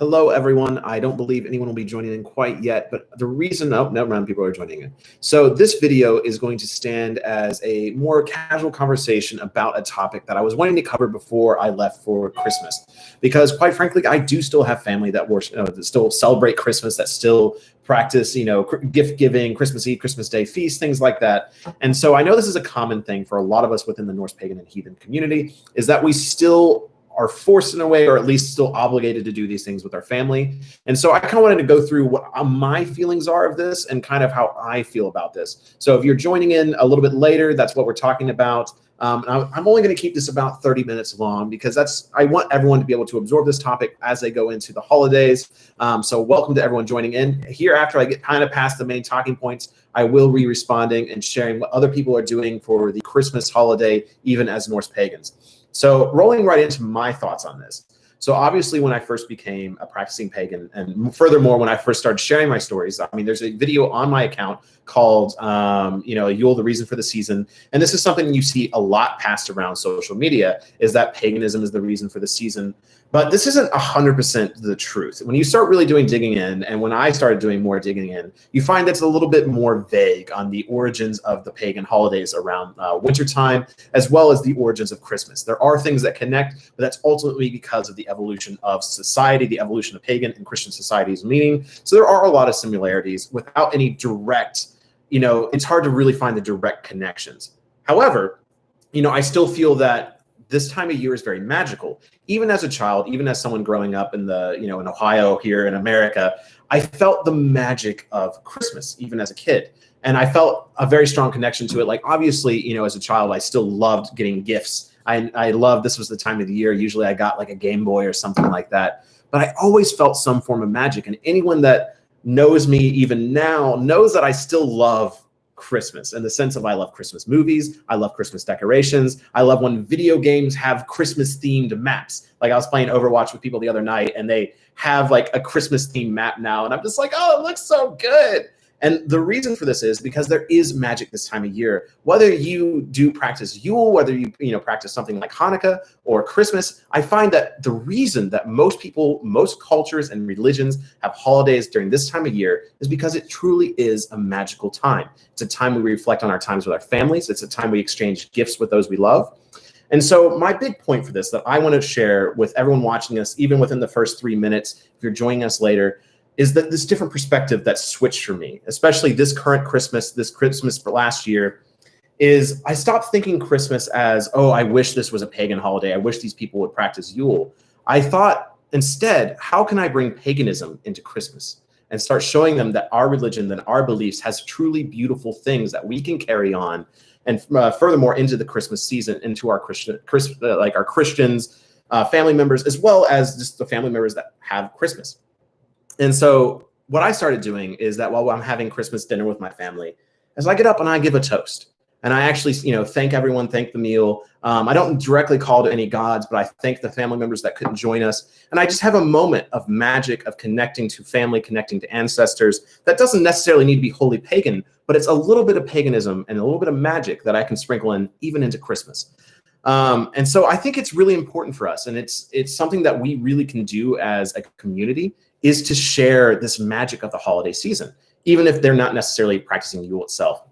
Hello, everyone. I don't believe anyone will be joining in quite yet, but the reason, oh, never mind, people are joining in. So this video is going to stand as a more casual conversation about a topic that I was wanting to cover before I left for Christmas. Because quite frankly, I do still have family that that still celebrate Christmas, that still practice, gift giving, Christmas Eve, Christmas Day feast, things like that. And so I know this is a common thing for a lot of us within the Norse Pagan and Heathen community, is that we still are forced in a way, or at least still obligated to do these things with our family. And so I kind of wanted to go through what my feelings are of this and kind of how I feel about this. So if you're joining in a little bit later, that's what we're talking about. I'm only going to keep this about 30 minutes long because I want everyone to be able to absorb this topic as they go into the holidays. So welcome to everyone joining in. Here, after I get kind of past the main talking points, I will be responding and sharing what other people are doing for the Christmas holiday, even as Norse pagans. So rolling right into my thoughts on this. So obviously when I first became a practicing pagan, and furthermore, when I first started sharing my stories, I mean, there's a video on my account called, Yule, the reason for the season. And this is something you see a lot passed around social media, is that paganism is the reason for the season. But this isn't 100% the truth. When you start really doing digging in, and when I started doing more digging in, you find that's a little bit more vague on the origins of the pagan holidays around wintertime, as well as the origins of Christmas. There are things that connect, but that's ultimately because of the evolution of society, the evolution of pagan and Christian societies meaning. So there are a lot of similarities without any direct, it's hard to really find the direct connections. However, I still feel that this time of year is very magical. Even as a child, even as someone growing up in in Ohio here in America, I felt the magic of Christmas, even as a kid. And I felt a very strong connection to it. Like, obviously, as a child, I still loved getting gifts. I loved, this was the time of the year. Usually I got like a Game Boy or something like that. But I always felt some form of magic. And anyone that knows me even now knows that I still love Christmas, in the sense of I love Christmas movies, I love Christmas decorations, I love when video games have Christmas themed maps. Like I was playing Overwatch with people the other night and they have like a Christmas themed map now, and I'm just like, oh, it looks so good. And the reason for this is because there is magic this time of year. Whether you do practice Yule, whether you practice something like Hanukkah or Christmas, I find that the reason that most people, most cultures and religions have holidays during this time of year is because it truly is a magical time. It's a time we reflect on our times with our families. It's a time we exchange gifts with those we love. And so my big point for this that I want to share with everyone watching us, even within the first 3 minutes, if you're joining us later, is that this different perspective that switched for me, especially this current Christmas, this Christmas for last year, is I stopped thinking Christmas as, oh, I wish this was a pagan holiday. I wish these people would practice Yule. I thought instead, how can I bring paganism into Christmas and start showing them that our religion, that our beliefs has truly beautiful things that we can carry on, and furthermore into the Christmas season, into our our Christians, family members, as well as just the family members that have Christmas. And so what I started doing is that while I'm having Christmas dinner with my family, as I get up and I give a toast, and I actually, thank everyone, thank the meal. I don't directly call to any gods, but I thank the family members that couldn't join us. And I just have a moment of magic, of connecting to family, connecting to ancestors. That doesn't necessarily need to be wholly pagan, but it's a little bit of paganism and a little bit of magic that I can sprinkle in even into Christmas. And so I think it's really important for us. And it's something that we really can do as a community, is to share this magic of the holiday season, even if they're not necessarily practicing Yule itself.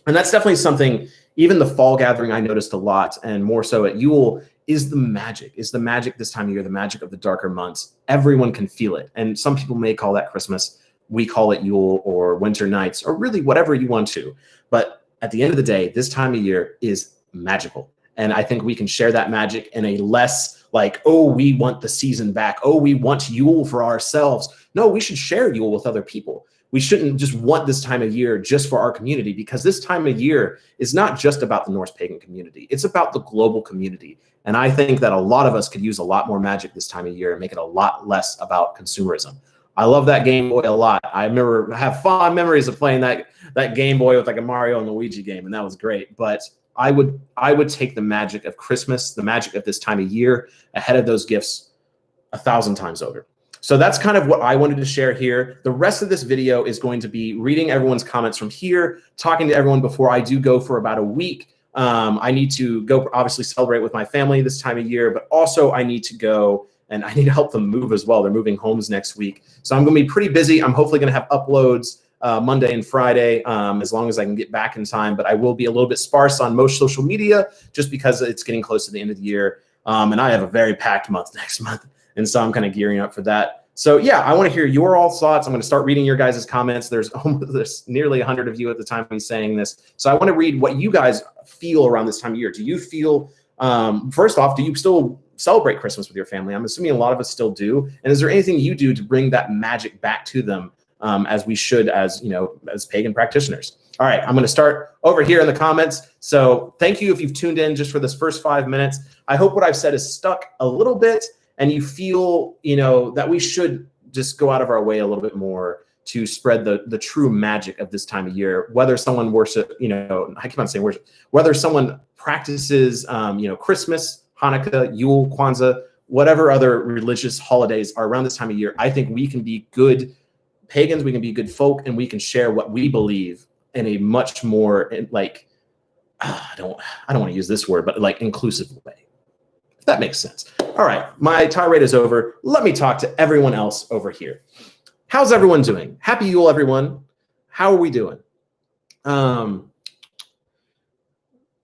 And that's definitely something, even the fall gathering I noticed a lot, and more so at Yule, is the magic this time of year, the magic of the darker months. Everyone can feel it. And some people may call that Christmas. We call it Yule or winter nights, or really whatever you want to. But at the end of the day, this time of year is magical. And I think we can share that magic in a less like, oh, we want the season back. Oh, we want Yule for ourselves. No, we should share Yule with other people. We shouldn't just want this time of year just for our community, because this time of year is not just about the Norse pagan community. It's about the global community. And I think that a lot of us could use a lot more magic this time of year and make it a lot less about consumerism. I love that Game Boy a lot. I have fond memories of playing that Game Boy with like a Mario and Luigi game, and that was great. But I would take the magic of Christmas, the magic of this time of year, ahead of those gifts 1,000 times over. So that's kind of what I wanted to share here. The rest of this video is going to be reading everyone's comments from here, talking to everyone before I do go for about a week. I need to go obviously celebrate with my family this time of year, but also I need to go and I need to help them move as well. They're moving homes next week. So I'm going to be pretty busy. I'm hopefully going to have uploads Monday and Friday, as long as I can get back in time. But I will be a little bit sparse on most social media just because it's getting close to the end of the year. And I have a very packed month next month. And so I'm kind of gearing up for that. So yeah, I want to hear your all thoughts. I'm going to start reading your guys' comments. There's nearly 100 of you at the time I'm saying this. So I want to read what you guys feel around this time of year. Do you feel, first off, do you still celebrate Christmas with your family? I'm assuming a lot of us still do. And is there anything you do to bring that magic back to them, as we should, as as pagan practitioners? All right, I'm going to start over here in the comments. So thank you if you've tuned in just for this first 5 minutes. I hope what I've said is stuck a little bit, and you feel, that we should just go out of our way a little bit more to spread the true magic of this time of year. Whether someone worship, I keep on saying worship, whether someone practices, Christmas, Hanukkah, Yule, Kwanzaa, whatever other religious holidays are around this time of year, I think we can be good pagans, we can be good folk, and we can share what we believe in a much more I don't want to use this word, but inclusive way, if that makes sense. All right, my tirade is over. Let me talk to everyone else over here. How's everyone doing? Happy Yule, everyone. How are we doing?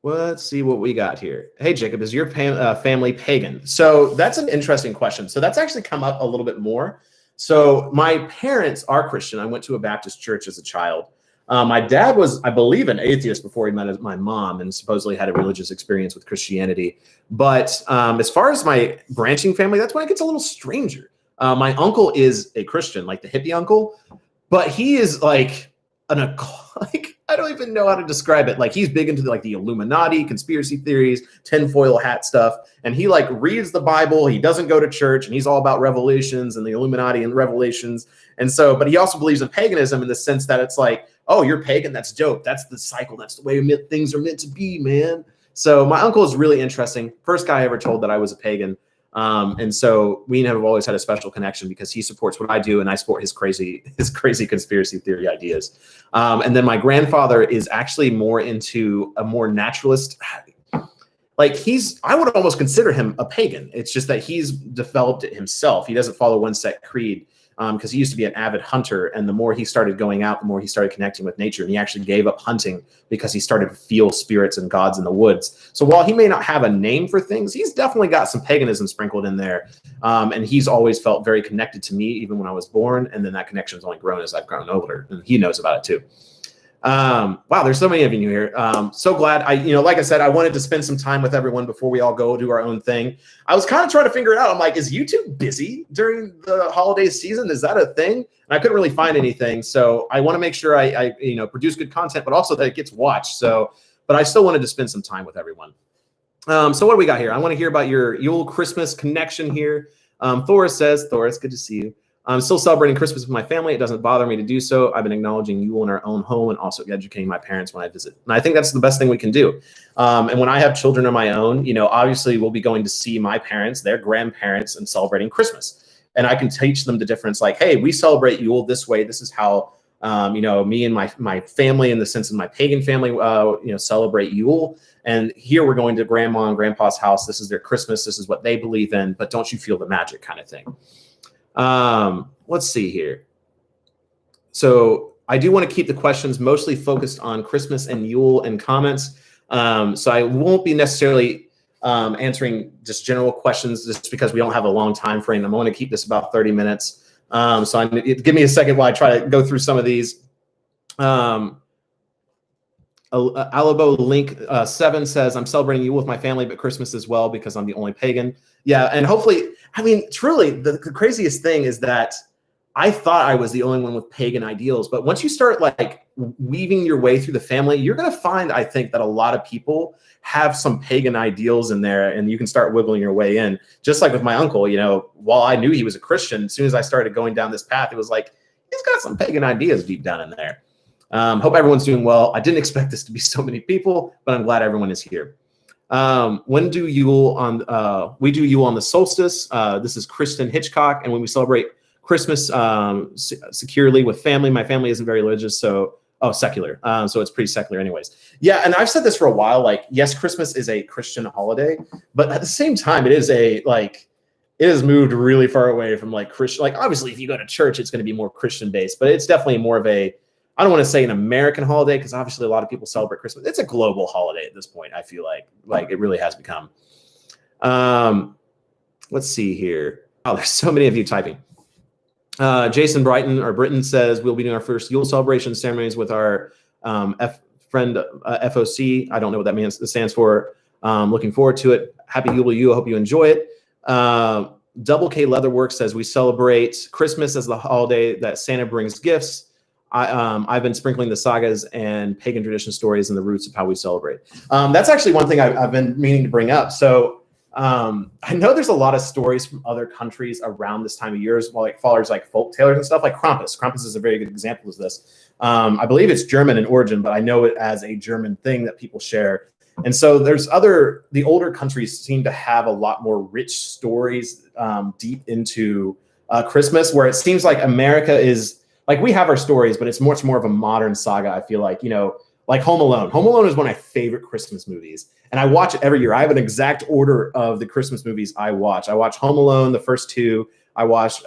Let's see what we got here. Hey, Jacob, is your family pagan? So that's an interesting question. So that's actually come up a little bit more. So my parents are Christian. I went to a Baptist church as a child. My dad was, I believe, an atheist before he met my mom, and supposedly had a religious experience with Christianity. But as far as my branching family, that's when it gets a little stranger. My uncle is a Christian, like the hippie uncle, but he is I don't even know how to describe it. He's big into the Illuminati, conspiracy theories, tinfoil hat stuff. And he reads the Bible. He doesn't go to church, and he's all about revelations and the Illuminati and revelations. And so, but he also believes in paganism in the sense that it's oh, you're pagan. That's dope. That's the cycle. That's the way things are meant to be, man. So my uncle is really interesting. First guy I ever told that I was a pagan. And so we have always had a special connection because he supports what I do, and I support his crazy conspiracy theory ideas. And then my grandfather is actually more into a more naturalist. I would almost consider him a pagan. It's just that he's developed it himself. He doesn't follow one set creed. Because he used to be an avid hunter, and the more he started going out, the more he started connecting with nature, and he actually gave up hunting because he started to feel spirits and gods in the woods. So while he may not have a name for things, he's definitely got some paganism sprinkled in there, and he's always felt very connected to me, even when I was born, and then that connection's only grown as I've grown older, and he knows about it too. Wow, there's so many of you here. So glad. Like I said, I wanted to spend some time with everyone before we all go do our own thing. I was kind of trying to figure it out. I'm is YouTube busy during the holiday season? Is that a thing? And I couldn't really find anything. So I want to make sure I produce good content, but also that it gets watched. So, but I still wanted to spend some time with everyone. So what do we got here? I want to hear about your Yule Christmas connection here. Thor says, Thor, good to see you. I'm still celebrating Christmas with my family. It doesn't bother me to do so. I've been acknowledging Yule in our own home and also educating my parents when I visit. And I think that's the best thing we can do. And when I have children of my own, obviously we'll be going to see my parents, their grandparents, and celebrating Christmas. And I can teach them the difference. Hey, we celebrate Yule this way. This is how, me and my family, in the sense of my pagan family, celebrate Yule. And here we're going to grandma and grandpa's house. This is their Christmas. This is what they believe in. But don't you feel the magic, kind of thing. Let's see here. So I do want to keep the questions mostly focused on Christmas and Yule and comments. So I won't be necessarily answering just general questions just because we don't have a long time frame. I'm going to keep this about 30 minutes. Give me a second while I try to go through some of these. Alabo Link 7 says, I'm celebrating Yule with my family, but Christmas as well because I'm the only pagan. Yeah, and hopefully, truly, the craziest thing is that I thought I was the only one with pagan ideals. But once you start weaving your way through the family, you're going to find, I think, that a lot of people have some pagan ideals in there, and you can start wiggling your way in. Just like with my uncle, while I knew he was a Christian, as soon as I started going down this path, it was he's got some pagan ideas deep down in there. Hope everyone's doing well. I didn't expect this to be so many people, but I'm glad everyone is here. When do Yule on? We do Yule on the solstice. This is Kristen Hitchcock, and when we celebrate Christmas securely with family. My family isn't very religious, so secular. So it's pretty secular, anyways. Yeah, and I've said this for a while. Yes, Christmas is a Christian holiday, but at the same time, it is a it has moved really far away from like Christian. Like obviously, if you go to church, it's going to be more Christian based, but it's definitely more of a, I don't want to say an American holiday because obviously a lot of people celebrate Christmas. It's a global holiday at this point. I feel like it really has become. Let's see here. Oh, there's so many of you typing. Jason Britton says we'll be doing our first Yule celebration ceremonies with our friend FOC. I don't know what that stands for. Looking forward to it. Happy Yule to you. I hope you enjoy it. Double K Leatherworks says we celebrate Christmas as the holiday that Santa brings gifts. I've been sprinkling the sagas and pagan tradition stories and the roots of how we celebrate. That's actually one thing I've been meaning to bring up. So I know there's a lot of stories from other countries around this time of year, like followers like folk tales and stuff like Krampus. Krampus is a very good example of this. I believe it's German in origin, but I know it as a German thing that people share. And so the older countries seem to have a lot more rich stories deep into Christmas, where it seems like America is, like we have our stories, but it's much more of a modern saga. I feel like, like Home Alone. Home Alone is one of my favorite Christmas movies. And I watch it every year. I have an exact order of the Christmas movies I watch. I watch Home Alone, the first two. I watch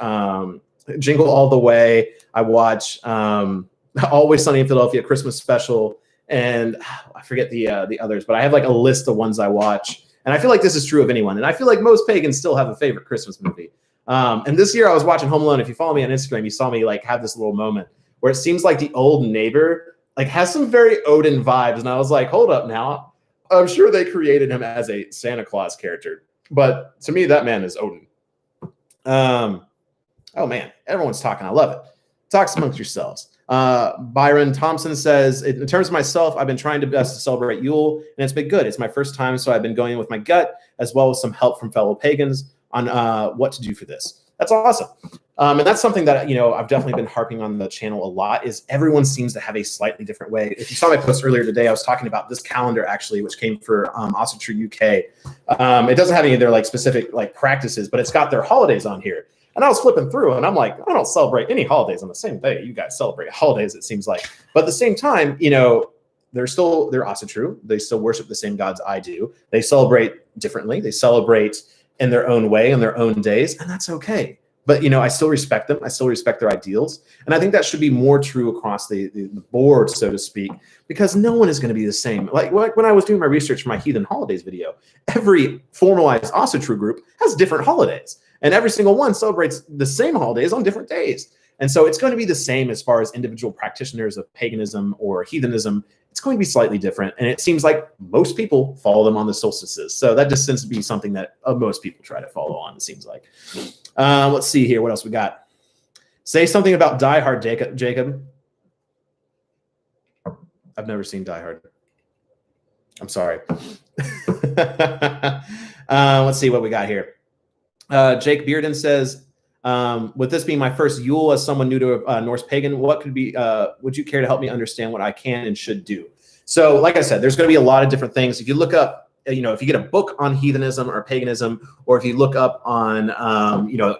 Jingle All the Way. I watch Always Sunny in Philadelphia, Christmas Special. And I forget the others, but I have like a list of ones I watch. And I feel like this is true of anyone. And I feel like most pagans still have a favorite Christmas movie. And this year I was watching Home Alone. If you follow me on Instagram, you saw me like have this little moment where it seems like the old neighbor like has some very Odin vibes. And I was like, hold up now. I'm sure they created him as a Santa Claus character, but to me, that man is Odin. Oh man, everyone's talking. I love it. Talk amongst yourselves. Byron Thompson says, in terms of myself, I've been trying to best to celebrate Yule, and it's been good. It's my first time, so I've been going with my gut, as well as some help from fellow pagans on what to do for this. That's awesome. And that's something that, I've definitely been harping on the channel a lot, is everyone seems to have a slightly different way. If you saw my post earlier today, I was talking about this calendar actually, which came for Also True UK. It doesn't have any of their like specific like practices, but it's got their holidays on here. And I was flipping through and I'm like, I don't celebrate any holidays on the same day. You guys celebrate holidays, it seems like. But at the same time, they're also true. They still worship the same gods I do. They celebrate differently. They celebrate in their own way, in their own days, and that's okay. But, I still respect them. I still respect their ideals. And I think that should be more true across the board, so to speak, because no one is going to be the same. Like when I was doing my research for my Heathen Holidays video, every formalized Also True group has different holidays. And every single one celebrates the same holidays on different days. And so it's going to be the same as far as individual practitioners of paganism or heathenism. It's going to be slightly different. And it seems like most people follow them on the solstices. So that just tends to be something that most people try to follow on, it seems like. Let's see here. What else we got? Say something about Die Hard, Jacob. I've never seen Die Hard. I'm sorry. Let's see what we got here. Jake Bearden says, with this being my first Yule as someone new to Norse Pagan, what could be, would you care to help me understand what I can and should do? So like I said, there's going to be a lot of different things. If you look up, if you get a book on heathenism or paganism, or if you look up on,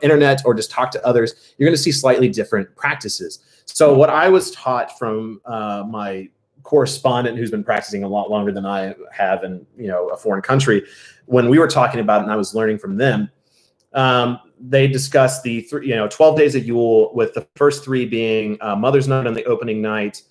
internet or just talk to others, you're going to see slightly different practices. So what I was taught from my correspondent who's been practicing a lot longer than I have in, a foreign country, when we were talking about it and I was learning from them, they discussed the 12 days of Yule, with the first 3 being Mother's Night on the opening night.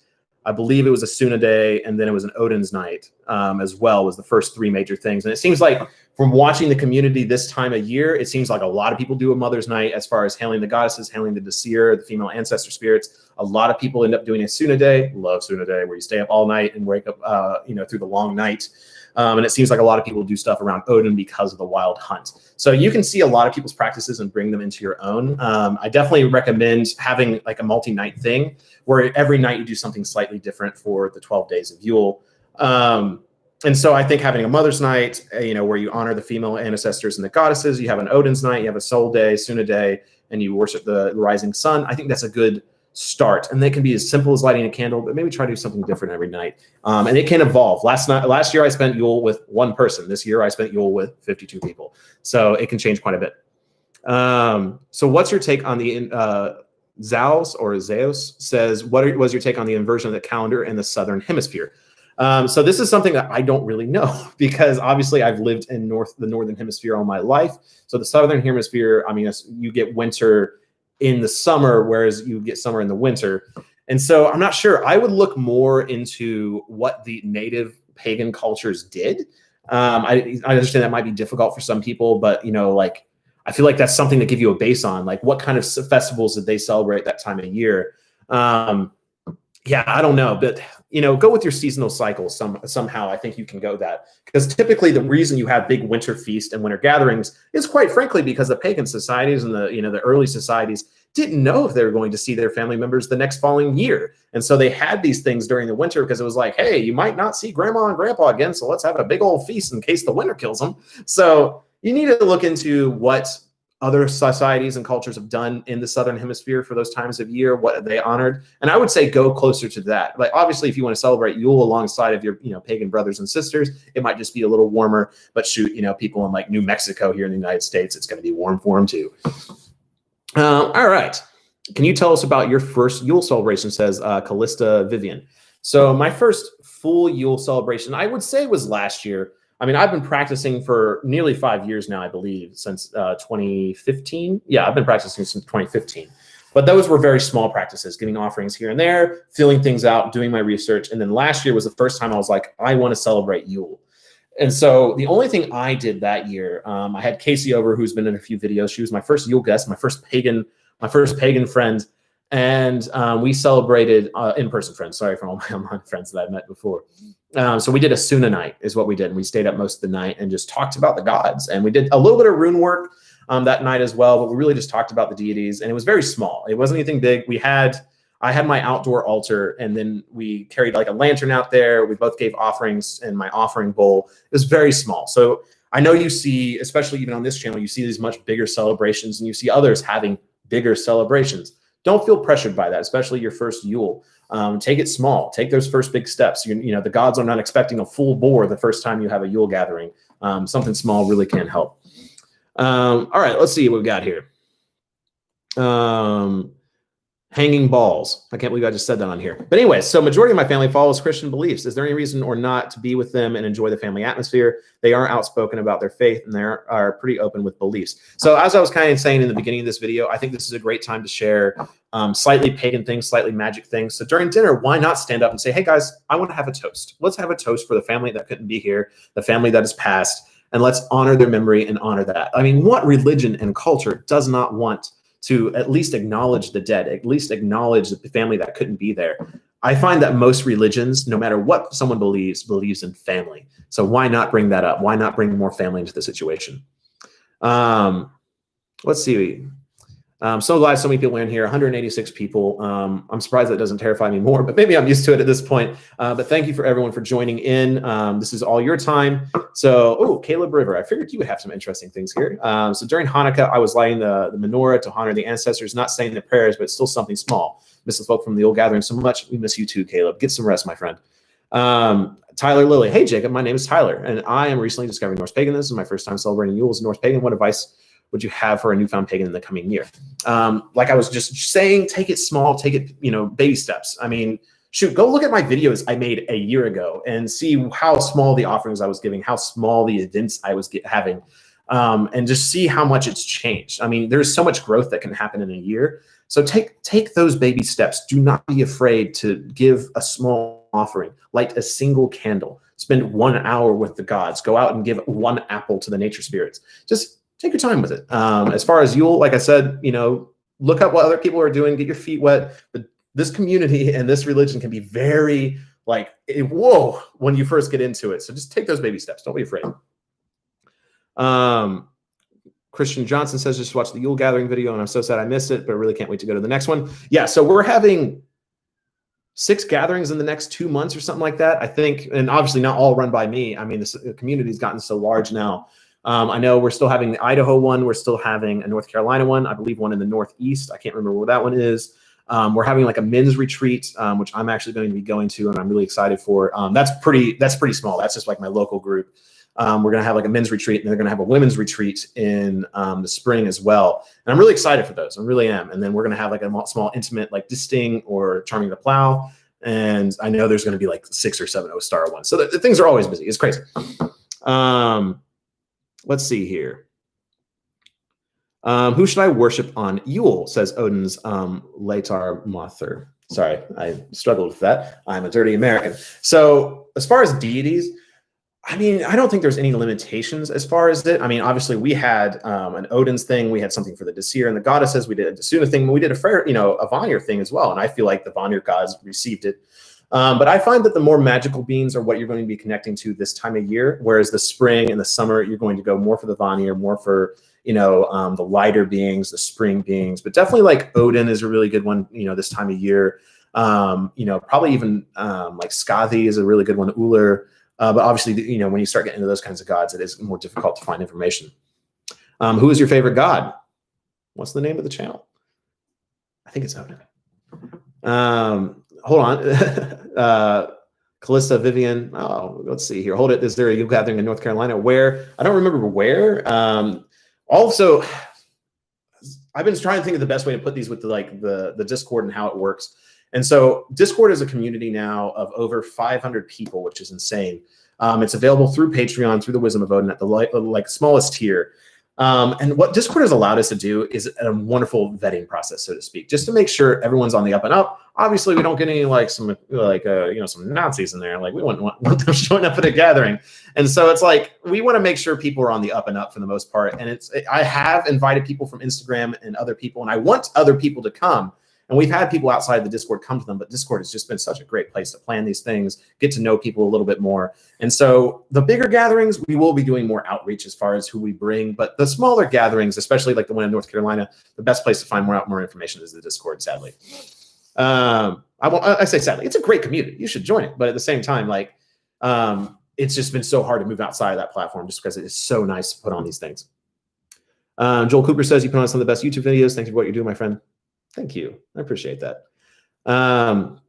I believe it was a Suna Day, and then it was an Odin's Night as well, was the first 3 major things. And it seems like from watching the community this time of year, it seems like a lot of people do a Mother's Night as far as hailing the goddesses, hailing the Disir, the female ancestor spirits. A lot of people end up doing a Suna Day. Love Suna Day, where you stay up all night and wake up through the long night. And it seems like a lot of people do stuff around Odin because of the wild hunt. So you can see a lot of people's practices and bring them into your own. I definitely recommend having like a multi-night thing where every night you do something slightly different for the 12 days of Yule. And so I think having a Mother's Night, where you honor the female ancestors and the goddesses, you have an Odin's Night, you have a Sol Day, Suna Day, and you worship the rising sun. I think that's a good start, and they can be as simple as lighting a candle, but maybe try to do something different every night. And it can evolve. Last year I spent Yule with 1 person. This year I spent Yule with 52 people. So it can change quite a bit. So what's your take on the Zaos or Zeus says, what was your take on the inversion of the calendar in the Southern Hemisphere? So this is something that I don't really know because obviously I've lived in the Northern Hemisphere all my life. So the Southern Hemisphere, I mean, you get winter in the summer, whereas you get summer in the winter. And so I'm not sure. I would look more into what the native pagan cultures did. I understand that might be difficult for some people, but like I feel like that's something to give you a base on, like what kind of festivals did they celebrate that time of year? Yeah, I don't know, but go with your seasonal cycles somehow. I think you can go that, because typically the reason you have big winter feast and winter gatherings is quite frankly because the pagan societies and the early societies didn't know if they were going to see their family members the next following year. And so they had these things during the winter because it was like, hey, you might not see grandma and grandpa again, so let's have a big old feast in case the winter kills them. So you need to look into what other societies and cultures have done in the Southern Hemisphere for those times of year, what they honored. And I would say go closer to that. Like obviously, if you want to celebrate Yule alongside of your pagan brothers and sisters, it might just be a little warmer. But shoot, people in like New Mexico here in the United States, it's going to be warm for them too. All right. Can you tell us about your first Yule celebration, says Callista Vivian. So my first full Yule celebration, I would say, was last year. I mean, I've been practicing for nearly 5 years now, I believe, since 2015. Yeah, I've been practicing since 2015. But those were very small practices, giving offerings here and there, filling things out, doing my research. And then last year was the first time I was like, I want to celebrate Yule. And so the only thing I did that year, I had Casey over, who's been in a few videos. She was my first Yule guest, my first pagan friend. And we celebrated in-person friends. Sorry for all my online friends that I met before. So we did a Suna night is what we did. And we stayed up most of the night and just talked about the gods. And we did a little bit of rune work that night as well. But we really just talked about the deities. And it was very small. It wasn't anything big. I had my outdoor altar, and then we carried like a lantern out there. We both gave offerings in my offering bowl. It was very small. So I know you see, especially even on this channel, you see these much bigger celebrations, and you see others having bigger celebrations. Don't feel pressured by that, especially your first Yule. Take it small. Take those first big steps. The gods are not expecting a full boar the first time you have a Yule gathering. Something small really can help. All right, let's see what we've got here. Hanging balls. I can't believe I just said that on here. But anyway, so majority of my family follows Christian beliefs. Is there any reason or not to be with them and enjoy the family atmosphere? They are outspoken about their faith, and they are pretty open with beliefs. So as I was kind of saying in the beginning of this video, I think this is a great time to share slightly pagan things, slightly magic things. So during dinner, why not stand up and say, hey guys, I want to have a toast. Let's have a toast for the family that couldn't be here, the family that has passed, and let's honor their memory and honor that. I mean, what religion and culture does not want to at least acknowledge the dead, at least acknowledge the family that couldn't be there? I find that most religions, no matter what someone believes in family. So why not bring that up? Why not bring more family into the situation? Let's see. So glad so many people are in here, 186 people. I'm surprised that doesn't terrify me more, but maybe I'm used to it at this point. But thank you for everyone for joining in. This is all your time. So, Caleb River, I figured you would have some interesting things here. So during Hanukkah, I was lighting the menorah to honor the ancestors, not saying the prayers, but still something small. Miss the folk from the old gathering so much. We miss you too, Caleb. Get some rest, my friend. Tyler Lilly. Hey, Jacob, my name is Tyler, and I am recently discovering Norse paganism. My first time celebrating Yule as a Norse pagan. What advice would you have for a newfound pagan in the coming year? Like I was just saying, take it small, take it, baby steps. I mean, shoot, go look at my videos I made a year ago and see how small the offerings I was giving, how small the events I was having, and just see how much it's changed. I mean, there's so much growth that can happen in a year. So take those baby steps. Do not be afraid to give a small offering, light a single candle, spend 1 hour with the gods, go out and give 1 apple to the nature spirits. Just take your time with it. As far as Yule, like I said, look up what other people are doing, get your feet wet. But this community and this religion can be very whoa when you first get into it. So just take those baby steps. Don't be afraid. Christian Johnson says, just watch the Yule gathering video, and I'm so sad I missed it, but I really can't wait to go to the next one. Yeah, so we're having 6 gatherings in the next 2 months or something like that, I think. And obviously not all run by me. I mean, the community's gotten so large now. I know we're still having the Idaho one. We're still having a North Carolina one. I believe one in the Northeast. I can't remember where that one is. We're having like a men's retreat, which I'm actually going to be going to, and I'm really excited for. That's pretty small. That's just like my local group. We're going to have like a men's retreat, and they're going to have a women's retreat in the spring as well. And I'm really excited for those. I really am. And then we're going to have like a small intimate like Disting or Charming the Plow. And I know there's going to be like 6 or 7 O-star ones. So the things are always busy. It's crazy. Let's see here. Who should I worship on Yule, says Odin's Latar Mother. Sorry, I struggled with that. I'm a dirty American. So as far as deities, I mean, I don't think there's any limitations as far as it. I mean, obviously we had an Odin's thing. We had something for the Disir and the goddesses. We did a Desuna thing. We did a Freyr, a Vanir thing as well. And I feel like the Vanir gods received it. But I find that the more magical beings are what you're going to be connecting to this time of year. Whereas the spring and the summer, you're going to go more for the Vanir, more for, the lighter beings, the spring beings. But definitely like Odin is a really good one, this time of year. Probably even like Skathi is a really good one, Uller. But obviously, when you start getting into those kinds of gods, it is more difficult to find information. Who is your favorite god? What's the name of the channel? I think it's Odin. Hold on. Callista, Vivian. Oh, let's see here. Hold it. Is there a Yule gathering in North Carolina? Where? I don't remember where. Also, I've been trying to think of the best way to put these with the Discord and how it works. And so Discord is a community now of over 500 people, which is insane. It's available through Patreon, through the Wisdom of Odin at the smallest tier. And what Discord has allowed us to do is a wonderful vetting process, so to speak, just to make sure everyone's on the up and up. Obviously, we don't get any some Nazis in there. Like we wouldn't want them showing up at a gathering. And so it's like we want to make sure people are on the up and up for the most part. And I have invited people from Instagram and other people, and I want other people to come. And we've had people outside the Discord come to them, but Discord has just been such a great place to plan these things, get to know people a little bit more. And so the bigger gatherings, we will be doing more outreach as far as who we bring. But the smaller gatherings, especially like the one in North Carolina, the best place to find more information is the Discord, sadly. I say sadly, it's a great community. You should join it. But at the same time, it's just been so hard to move outside of that platform just because it is so nice to put on these things. Joel Cooper says, you put on some of the best YouTube videos. Thank you for what you do, my friend. Thank you. I appreciate that. Dan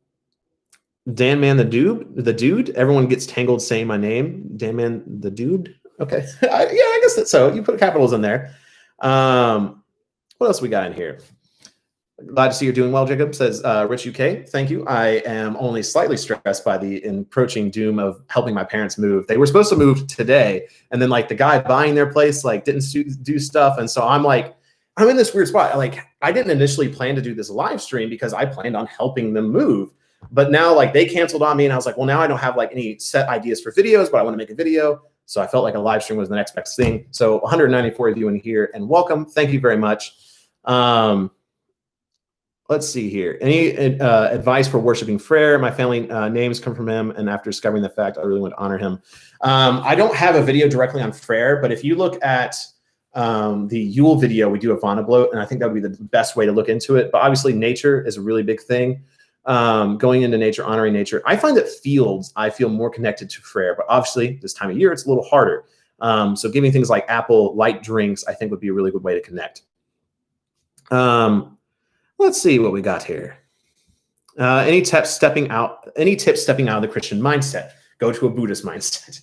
Man the dude. Everyone gets tangled saying my name. Dan Man the dude. Okay. Yeah, I guess that's so. You put capitals in there. What else we got in here? Glad to see you're doing well, Jacob, says Rich UK. Thank you. I am only slightly stressed by the approaching doom of helping my parents move. They were supposed to move today, and then the guy buying their place didn't do stuff, and so I'm in this weird spot. I didn't initially plan to do this live stream because I planned on helping them move. But now they canceled on me, and I was like, well, now I don't have any set ideas for videos, but I want to make a video. So I felt like a live stream was the next best thing. So 194 of you in here, and welcome. Thank you very much. Let's see here. Any advice for worshiping Freyr? My family names come from him, and after discovering the fact, I really want to honor him. I don't have a video directly on Freyr, but if you look at the Yule video, we do a Vanabloat, and I think that would be the best way to look into it. But obviously nature is a really big thing. Going into nature, honoring nature. I find that fields, I feel more connected to Freyr, but obviously this time of year, it's a little harder. So giving things like apple light drinks, I think would be a really good way to connect. Let's see what we got here. Any tips stepping out of the Christian mindset? Go to a Buddhist mindset.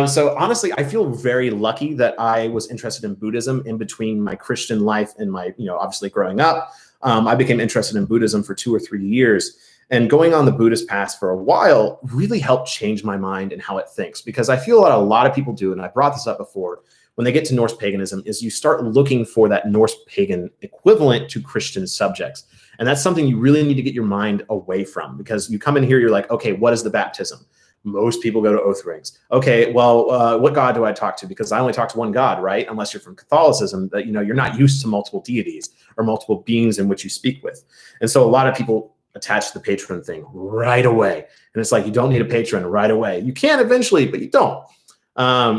So honestly, I feel very lucky that I was interested in Buddhism in between my Christian life and my, obviously growing up. I became interested in Buddhism for 2 or 3 years, and going on the Buddhist path for a while really helped change my mind and how it thinks, because I feel a lot of people do, and I brought this up before, when they get to Norse paganism, is you start looking for that Norse pagan equivalent to Christian subjects. And that's something you really need to get your mind away from, because you come in here, you're like, okay, what is the baptism? Most people go to oath rings. Okay, well, what God do I talk to? Because I only talk to one God, right? Unless you're from Catholicism, that you're not used to multiple deities or multiple beings in which you speak with. And so a lot of people attach the patron thing right away. And it's like, you don't need a patron right away. You can eventually, but you don't.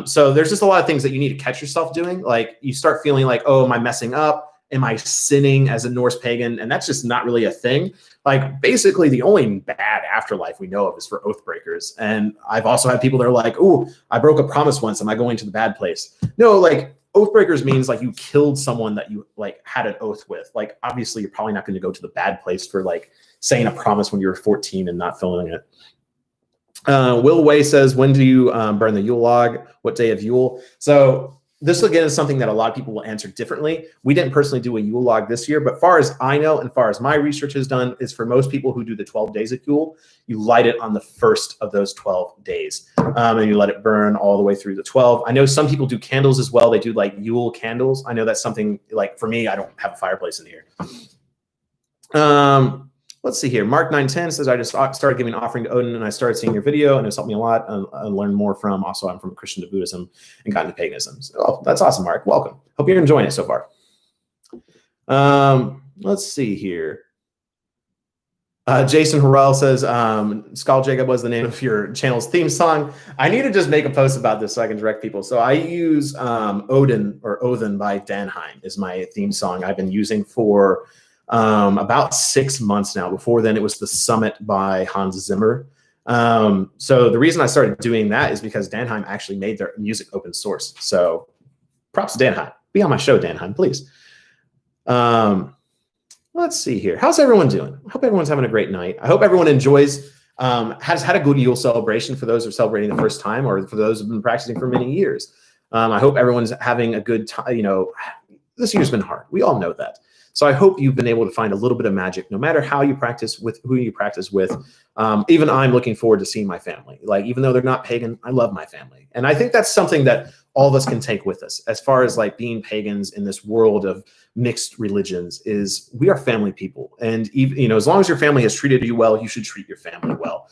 So there's just a lot of things that you need to catch yourself doing. Like you start feeling like, oh, am I messing up? Am I sinning as a Norse pagan? And that's just not really a thing. Like basically the only bad afterlife we know of is for oath breakers. And I've also had people that are like, oh, I broke a promise once. Am I going to the bad place? No, like oath breakers means like you killed someone that you had an oath with. Like obviously you're probably not going to go to the bad place for saying a promise when you were 14 and not fulfilling it. Will Way says, when do you burn the Yule log? What day of Yule? So this again is something that a lot of people will answer differently. We didn't personally do a Yule log this year, but far as I know and far as my research has done is for most people who do the 12 days of Yule, you light it on the first of those 12 days and you let it burn all the way through the 12. I know some people do candles as well. They do like Yule candles. I know that's something like for me, I don't have a fireplace in here. Let's see here. Mark 910 says, I just started giving an offering to Odin and I started seeing your video and it's helped me a lot. I learned more from, also I'm from a Christian to Buddhism and got into paganism. So, oh, that's awesome, Mark. Welcome. Hope you're enjoying it so far. Let's see here. Jason Harrell says, Skull Jacob was the name of your channel's theme song. I need to just make a post about this so I can direct people. So I use Odin or Odin by Danheim is my theme song I've been using for about 6 months now. Before then, it was The Summit by Hans Zimmer. So the reason I started doing that is because Danheim actually made their music open source. So props to Danheim. Be on my show, Danheim, please. Let's see here. How's everyone doing? I hope everyone's having a great night. I hope everyone enjoys, has had a good Yule celebration for those who are celebrating the first time or for those who've been practicing for many years. I hope everyone's having a good time. You know, this year's been hard. We all know that. So I hope you've been able to find a little bit of magic, no matter how you practice with, who you practice with. Even I'm looking forward to seeing my family. Like, even though they're not pagan, I love my family. And I think that's something that all of us can take with us as far as like being pagans in this world of mixed religions is we are family people. And even, you know, as long as your family has treated you well, you should treat your family well.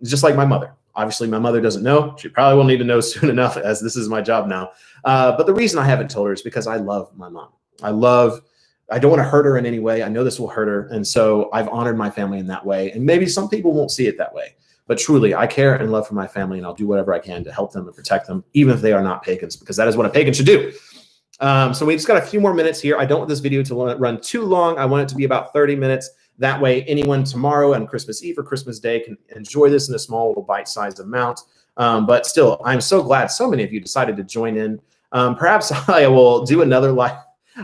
Just like my mother. Obviously, my mother doesn't know. She probably will need to know soon enough as this is my job now. But the reason I haven't told her is because I love my mom. I don't want to hurt her in any way. I know this will hurt her. And so I've honored my family in that way. And maybe some people won't see it that way. But truly, I care and love for my family, and I'll do whatever I can to help them and protect them, even if they are not pagans, because that is what a pagan should do. So we just got a few more minutes here. I don't want this video to run too long. I want it to be about 30 minutes. That way, anyone tomorrow on Christmas Eve or Christmas Day can enjoy this in a small little bite-sized amount. But still, I'm so glad so many of you decided to join in. Perhaps I will do another live.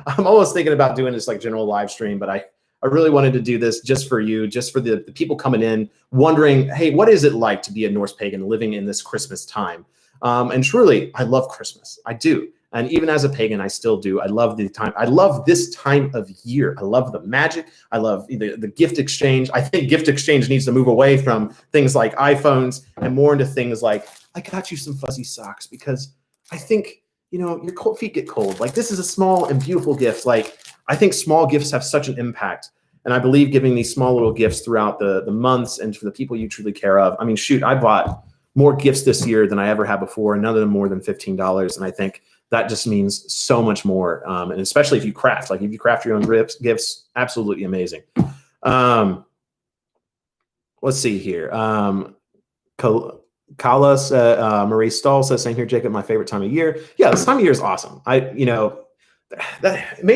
I'm almost thinking about doing this like general live stream, but I really wanted to do this just for you, just for the people coming in, wondering, hey, what is it like to be a Norse pagan living in this Christmas time? And truly, I love Christmas. I do. And even as a pagan, I still do. I love the time. I love this time of year. I love the magic. I love the gift exchange. I think gift exchange needs to move away from things like iPhones and more into things like, I got you some fuzzy socks because I think, you know, your cold feet get cold. Like, this is a small and beautiful gift. Like, I think small gifts have such an impact. And I believe giving these small little gifts throughout the months and for the people you truly care of. I mean, shoot, I bought more gifts this year than I ever have before, and none of them more than $15. And I think that just means so much more. And especially if you craft, like if you craft your own gifts, absolutely amazing. Let's see here. Kala, Marie Stahl says, same here, Jacob, my favorite time of year. Yeah, this time of year is awesome. Maybe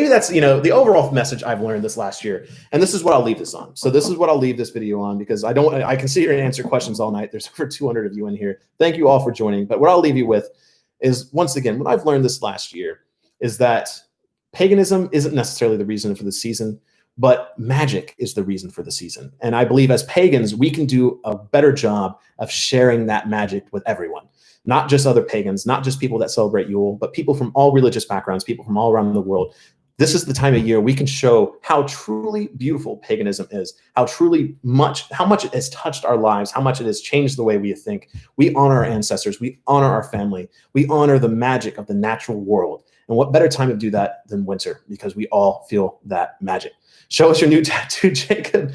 that's, the overall message I've learned this last year. And this is what I'll leave this on. So this is what I'll leave this video on, because I can sit here and answer questions all night. There's over 200 of you in here. Thank you all for joining. But what I'll leave you with is, once again, what I've learned this last year is that paganism isn't necessarily the reason for the season, but magic is the reason for the season. And I believe as pagans, we can do a better job of sharing that magic with everyone, not just other pagans, not just people that celebrate Yule, but people from all religious backgrounds, people from all around the world. This is the time of year we can show how truly beautiful paganism is, how much it has touched our lives, how much it has changed the way we think. We honor our ancestors, we honor our family, we honor the magic of the natural world. And what better time to do that than winter, because we all feel that magic. Show us your new tattoo, Jacob.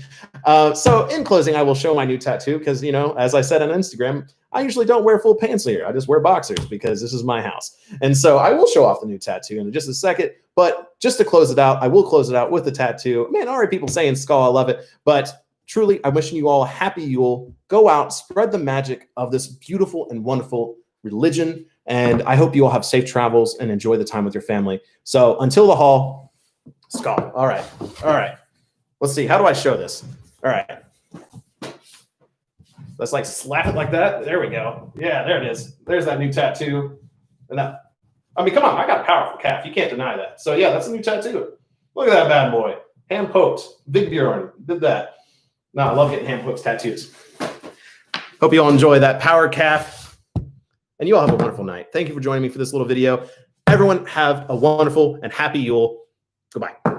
So in closing, I will show my new tattoo because, as I said on Instagram, I usually don't wear full pants here. I just wear boxers because this is my house. And so I will show off the new tattoo in just a second. But just to close it out, I will close it out with the tattoo. Man, already people saying skull, I love it. But truly, I'm wishing you all a happy Yule. Go out, spread the magic of this beautiful and wonderful religion. And I hope you all have safe travels and enjoy the time with your family. So until the hall, skull. All right. All right. Let's see. How do I show this? All right. Let's like slap it like that. There we go. Yeah, there it is. There's that new tattoo. And come on. I got a powerful calf. You can't deny that. So yeah, that's a new tattoo. Look at that bad boy. Hand poked. Big Bjorn did that. No, I love getting hand poked tattoos. Hope you all enjoy that power calf. And you all have a wonderful night. Thank you for joining me for this little video. Everyone have a wonderful and happy Yule. Goodbye.